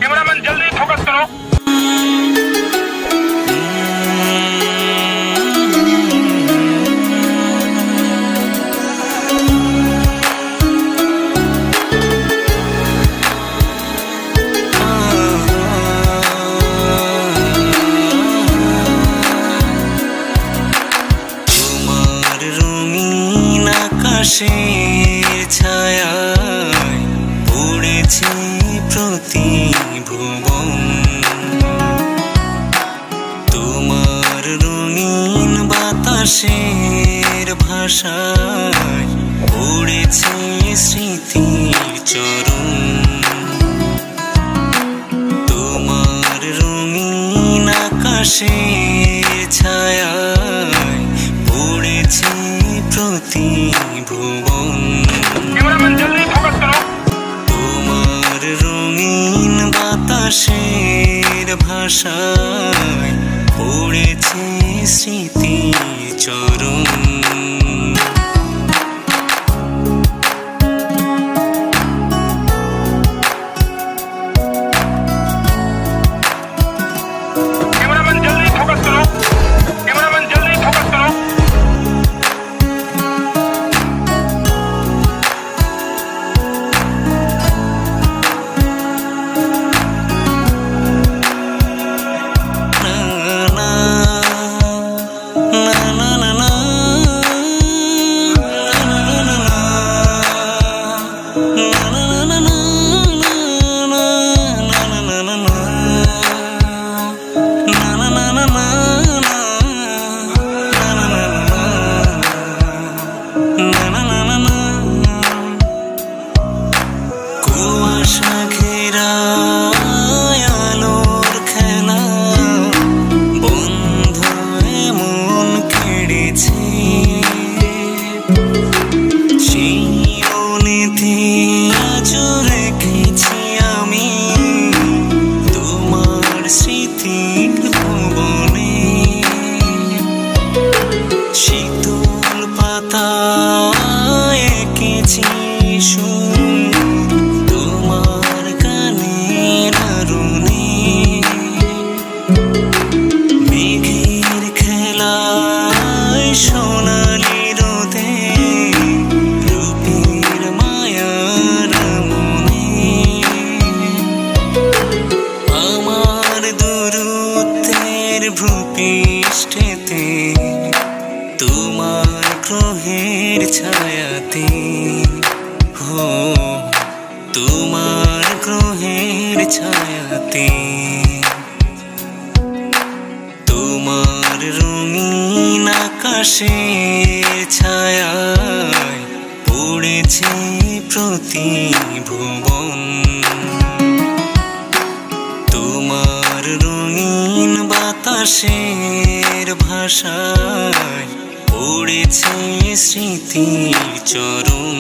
Cameraman जल्दी focus करो। তোমার রঙিন আকাশের ছায়ায় পড়েছে প্রতি ভুবন। তোমার রঙিন বাতাসের ভাষায় পড়েছে স্মৃতির চরণ। তোমার রঙিন আকাশের ছায়ায় পড়েছে প্রতি ভুবন। कैमरामैन जल्दी फोकस करो। তোমার রঙিন বাতাসের ভাষায় পড়েছে স্মৃতির চরণ। कैमरामैन जल्दी फोकस करो। कैमरामैन जल्दी फोकस करो। কুয়াশা ঘেরা আলোর খেলা বন্ধ এমন কেড়েছে। চিরনিধি আজ রেখেছি আমি তোমার স্মৃতির ভুবনে। শীতল পাতায় এঁকেছি সুর তোমার গানের আরণে। মেঘের খেলায় সোনালি রোদে রূপের মায়ার মনে। আমার দূরত্বের ভূপৃষ্ঠেতে তোমার গ্রহের ছায়াতে হো তোমার গ্রহের ছায়াতে। তোমার রঙিন আকাশের ছায়ায় পড়েছে প্রতি ভুবন। তোমার রঙিন বাতাসের ভাষায় পড়েছে স্মৃতির চরণ।